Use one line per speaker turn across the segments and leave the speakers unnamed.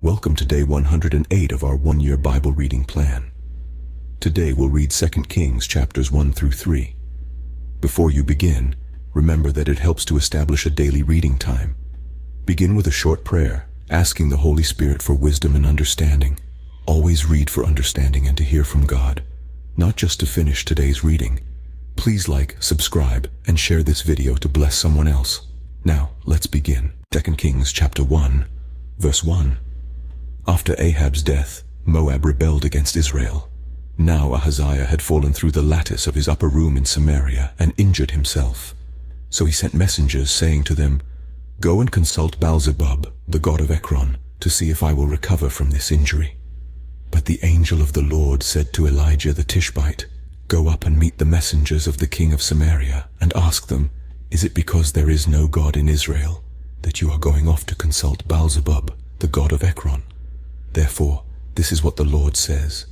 Welcome to day 108 of our one-year Bible reading plan. Today we'll read 2 Kings chapters 1 through 3. Before you begin, remember that it helps to establish a daily reading time. Begin with a short prayer, asking the Holy Spirit for wisdom and understanding. Always read for understanding and to hear from God, not just to finish today's reading. Please like, subscribe, and share this video to bless someone else. Now, let's begin. 2 Kings chapter 1, verse 1. After Ahab's death, Moab rebelled against Israel. Now Ahaziah had fallen through the lattice of his upper room in Samaria and injured himself. So he sent messengers saying to them, "Go and consult Baal-zebub, the god of Ekron, to see if I will recover from this injury." But the angel of the Lord said to Elijah the Tishbite, "Go up and meet the messengers of the king of Samaria and ask them, is it because there is no God in Israel that you are going off to consult Baal-zebub, the god of Ekron? Therefore, this is what the Lord says,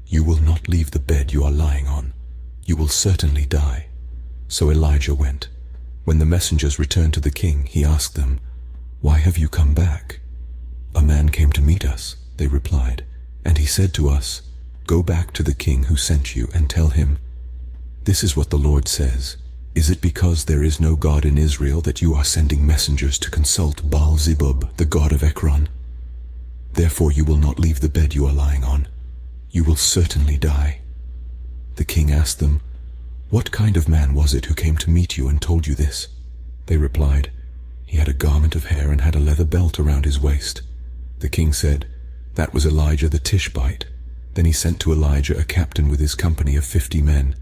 you will not leave the bed you are lying on. You will certainly die." So Elijah went. When the messengers returned to the king, he asked them, "Why have you come back?" "A man came to meet us," they replied, "and he said to us, 'Go back to the king who sent you and tell him, this is what the Lord says. Is it because there is no God in Israel that you are sending messengers to consult Baal-zebub, the god of Ekron? Therefore you will not leave the bed you are lying on. You will certainly die." The king asked them, "What kind of man was it who came to meet you and told you this?" They replied, "He had a garment of hair and had a leather belt around his waist." The king said, "That was Elijah the Tishbite." Then he sent to Elijah a captain with his company of 50 men.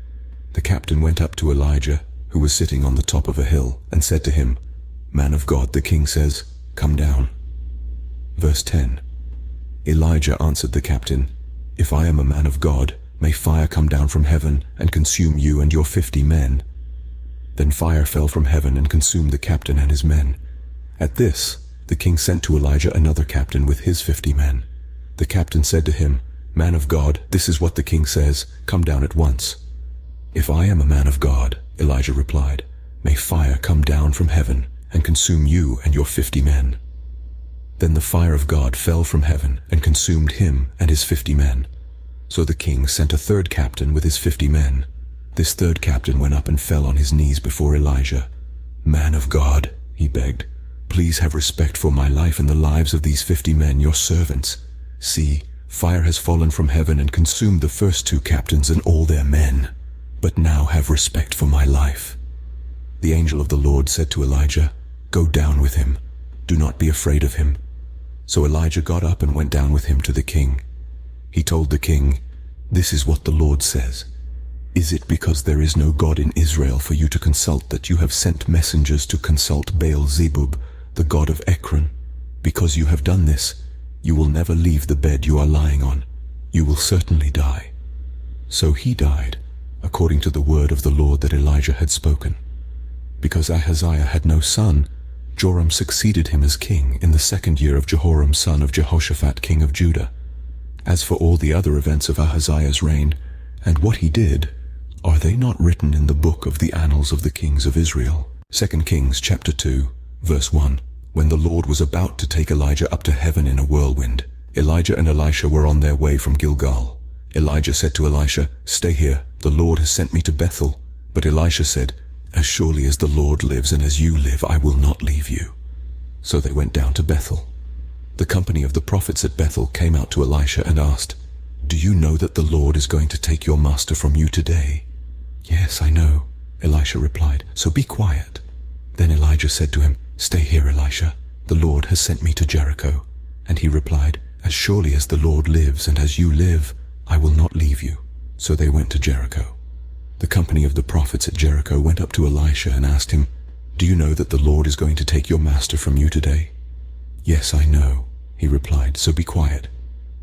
The captain went up to Elijah, who was sitting on the top of a hill, and said to him, "Man of God, the king says, come down." Verse 10. Elijah answered the captain, "If I am a man of God, may fire come down from heaven and consume you and your 50 men." Then fire fell from heaven and consumed the captain and his men. At this, the king sent to Elijah another captain with his 50 men. The captain said to him, "Man of God, this is what the king says, come down at once." "If I am a man of God," Elijah replied, "may fire come down from heaven and consume you and your 50 men." Then the fire of God fell from heaven and consumed him and his 50 men. So the king sent a third captain with his 50 men. This third captain went up and fell on his knees before Elijah. "Man of God," he begged, "please have respect for my life and the lives of these 50 men, your servants. See, fire has fallen from heaven and consumed the first 2 captains and all their men. But now have respect for my life." The angel of the Lord said to Elijah, "Go down with him. Do not be afraid of him." So Elijah got up and went down with him to the king. He told the king, "This is what the Lord says. Is it because there is no God in Israel for you to consult that you have sent messengers to consult Baal-zebub, the god of Ekron? Because you have done this, you will never leave the bed you are lying on. You will certainly die." So he died, according to the word of the Lord that Elijah had spoken. Because Ahaziah had no son, Joram succeeded him as king in the 2nd year of Jehoram son of Jehoshaphat king of Judah. As for all the other events of Ahaziah's reign, and what he did, are they not written in the book of the annals of the kings of Israel? 2 Kings chapter 2, verse 1. When the Lord was about to take Elijah up to heaven in a whirlwind, Elijah and Elisha were on their way from Gilgal. Elijah said to Elisha, "Stay here, the Lord has sent me to Bethel." But Elisha said, "As surely as the Lord lives and as you live, I will not leave you." So they went down to Bethel. The company of the prophets at Bethel came out to Elisha and asked, "Do you know that the Lord is going to take your master from you today?" "Yes, I know," Elisha replied, "so be quiet." Then Elijah said to him, "Stay here, Elisha. The Lord has sent me to Jericho." And he replied, "As surely as the Lord lives and as you live, I will not leave you." So they went to Jericho. The company of the prophets at Jericho went up to Elisha and asked him, "Do you know that the Lord is going to take your master from you today?" "Yes, I know," he replied, "so be quiet."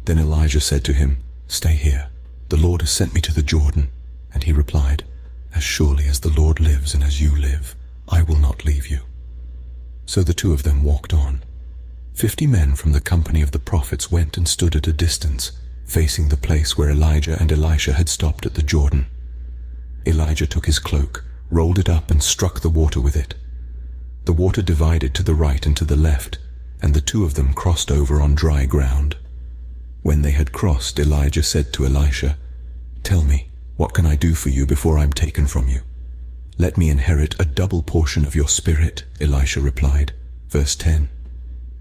Then Elijah said to him, "Stay here. The Lord has sent me to the Jordan." And he replied, "As surely as the Lord lives and as you live, I will not leave you." So the two of them walked on. 50 men from the company of the prophets went and stood at a distance, facing the place where Elijah and Elisha had stopped at the Jordan. Elijah took his cloak, rolled it up and struck the water with it. The water divided to the right and to the left, and the two of them crossed over on dry ground. When they had crossed, Elijah said to Elisha, "Tell me, what can I do for you before I am taken from you?" "Let me inherit a double portion of your spirit," Elisha replied. Verse 10.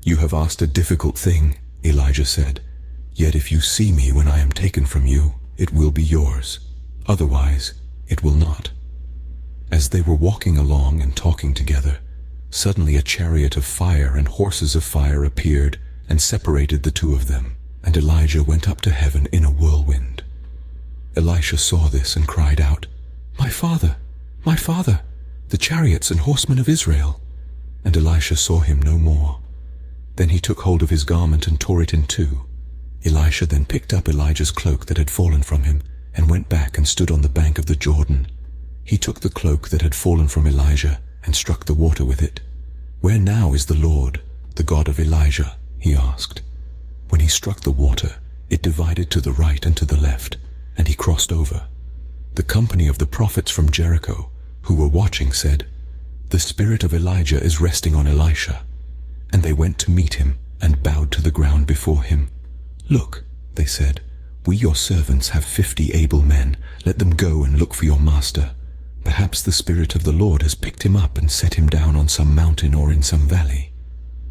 "You have asked a difficult thing," Elijah said. "Yet if you see me when I am taken from you, it will be yours. Otherwise, it will not." As they were walking along and talking together, suddenly a chariot of fire and horses of fire appeared and separated the two of them, and Elijah went up to heaven in a whirlwind. Elisha saw this and cried out, My father, the chariots and horsemen of Israel!" And Elisha saw him no more. Then he took hold of his garment and tore it in two. Elisha then picked up Elijah's cloak that had fallen from him and went back and stood on the bank of the Jordan. He took the cloak that had fallen from Elijah and struck the water with it. "Where now is the Lord, the God of Elijah?" he asked. When he struck the water, it divided to the right and to the left, and he crossed over. The company of the prophets from Jericho, who were watching, said, "The spirit of Elijah is resting on Elisha." And they went to meet him and bowed to the ground before him. "Look," they said, "we your servants have 50 able men. Let them go and look for your master. Perhaps the Spirit of the Lord has picked him up and set him down on some mountain or in some valley."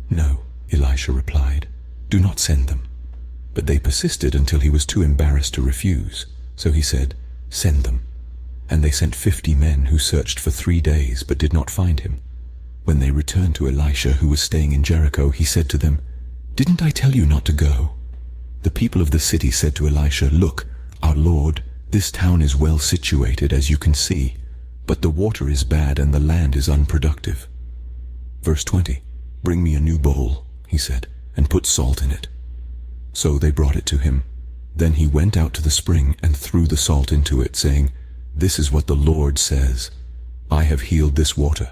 "No," Elisha replied, "do not send them." But they persisted until he was too embarrassed to refuse. So he said, "Send them." And they sent 50 men who searched for 3 days but did not find him. When they returned to Elisha, who was staying in Jericho, he said to them, "Didn't I tell you not to go?" The people of the city said to Elisha, "Look, our Lord, this town is well situated, as you can see, but the water is bad and the land is unproductive." Verse 20, "Bring me a new bowl," he said, "and put salt in it." So they brought it to him. Then he went out to the spring and threw the salt into it, saying, "This is what the Lord says, I have healed this water.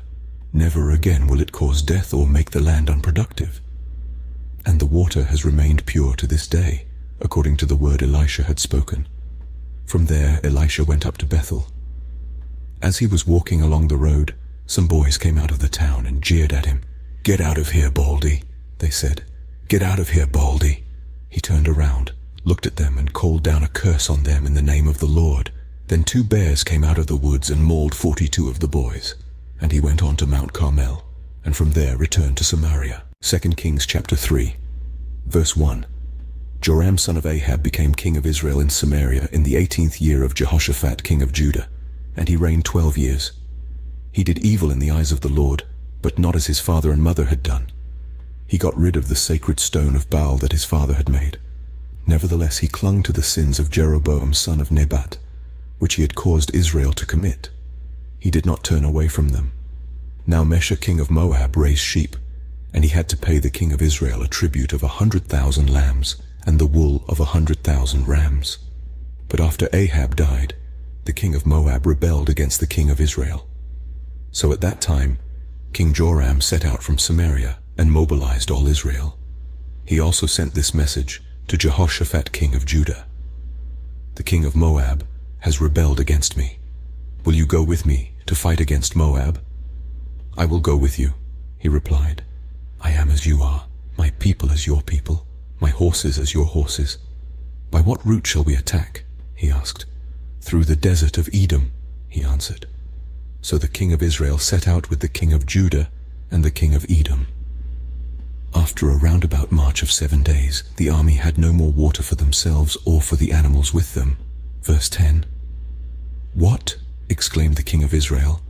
Never again will it cause death or make the land unproductive." And the water has remained pure to this day, according to the word Elisha had spoken. From there Elisha went up to Bethel. As he was walking along the road, some boys came out of the town and jeered at him. "Get out of here, Baldy," they said. "Get out of here, Baldy." He turned around, looked at them, and called down a curse on them in the name of the Lord. Then 2 bears came out of the woods and mauled 42 of the boys. And he went on to Mount Carmel, and from there returned to Samaria. 2 Kings chapter 3, verse 1. Joram son of Ahab became king of Israel in Samaria in the 18th year of Jehoshaphat king of Judah, and he reigned 12 years. He did evil in the eyes of the Lord, but not as his father and mother had done. He got rid of the sacred stone of Baal that his father had made. Nevertheless, he clung to the sins of Jeroboam son of Nebat, which he had caused Israel to commit. He did not turn away from them. Now Mesha king of Moab raised sheep, and he had to pay the king of Israel a tribute of 100,000 lambs and the wool of 100,000 rams. But after Ahab died, the king of Moab rebelled against the king of Israel. So at that time, King Joram set out from Samaria and mobilized all Israel. He also sent this message to Jehoshaphat king of Judah: "The king of Moab has rebelled against me. Will you go with me to fight against Moab?" "I will go with you," he replied. "I am as you are, my people as your people, my horses as your horses." "By what route shall we attack?" he asked. "Through the desert of Edom," he answered. So the king of Israel set out with the king of Judah and the king of Edom. After a roundabout march of 7 days, the army had no more water for themselves or for the animals with them. Verse 10. "What?" exclaimed the king of Israel.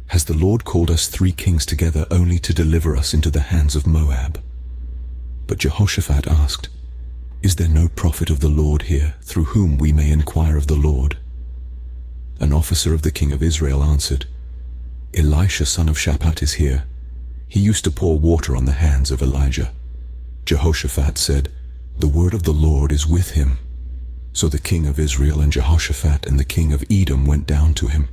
"Has the Lord called us 3 kings together only to deliver us into the hands of Moab?" But Jehoshaphat asked, "Is there no prophet of the Lord here, through whom we may inquire of the Lord?" An officer of the king of Israel answered, "Elisha son of Shaphat is here. He used to pour water on the hands of Elijah." Jehoshaphat said, "The word of the Lord is with him." So the king of Israel and Jehoshaphat and the king of Edom went down to him.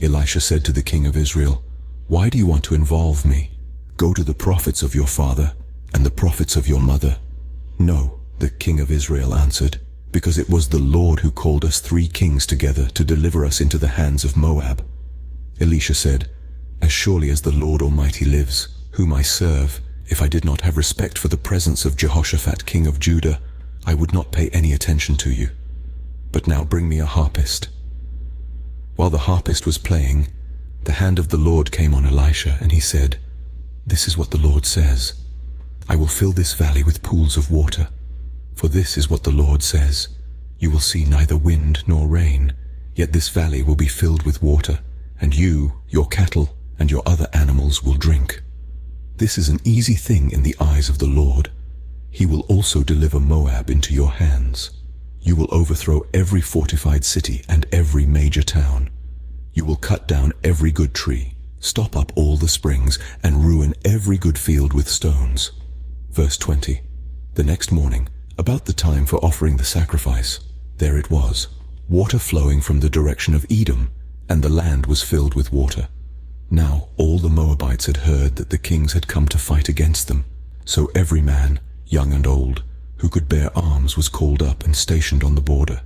Elisha said to the king of Israel, "Why do you want to involve me? Go to the prophets of your father and the prophets of your mother." "No," the king of Israel answered, "because it was the Lord who called us 3 kings together to deliver us into the hands of Moab." Elisha said, "As surely as the Lord Almighty lives, whom I serve, If I did not have respect for the presence of Jehoshaphat, king of Judah, I would not pay any attention to you. But now bring me a harpist." While the harpist was playing, the hand of the Lord came on Elisha, and he said, "This is what the Lord says. I will fill this valley with pools of water. For this is what the Lord says, you will see neither wind nor rain, yet this valley will be filled with water, and you, your cattle, and your other animals will drink. This is an easy thing in the eyes of the Lord. He will also deliver Moab into your hands. You will overthrow every fortified city and every major town. You will cut down every good tree, stop up all the springs, and ruin every good field with stones." Verse 20. The next morning, about the time for offering the sacrifice, there it was, water flowing from the direction of Edom, and the land was filled with water. Now all the Moabites had heard that the kings had come to fight against them. So every man, young and old, who could bear arms was called up and stationed on the border.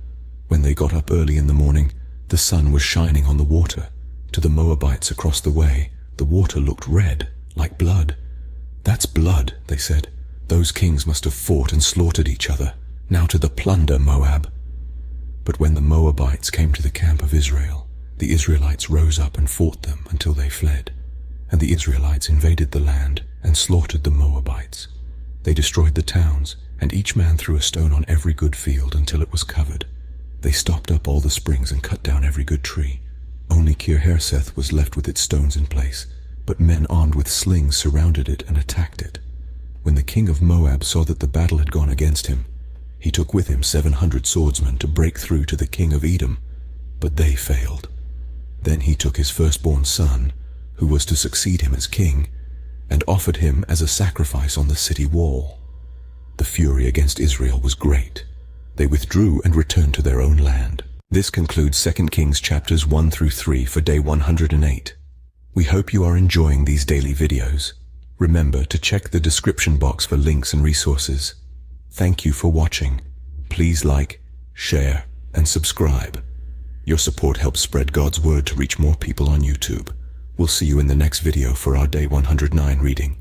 When they got up early in the morning, the sun was shining on the water. To the Moabites across the way, the water looked red, like blood. "That's blood," they said. "Those kings must have fought and slaughtered each other. Now to the plunder, Moab." But when the Moabites came to the camp of Israel, the Israelites rose up and fought them until they fled. And the Israelites invaded the land and slaughtered the Moabites. They destroyed the towns, and each man threw a stone on every good field until it was covered. They stopped up all the springs and cut down every good tree. Only Kir-Hareseth was left with its stones in place, but men armed with slings surrounded it and attacked it. When the king of Moab saw that the battle had gone against him, he took with him 700 swordsmen to break through to the king of Edom, but they failed. Then he took his firstborn son, who was to succeed him as king, and offered him as a sacrifice on the city wall. The fury against Israel was great. They withdrew and returned to their own land. This concludes 2 Kings chapters 1 through 3 for day 108. We hope you are enjoying these daily videos. Remember to check the description box for links and resources. Thank you for watching. Please like, share, and subscribe. Your support helps spread God's word to reach more people on YouTube. We'll see you in the next video for our day 109 reading.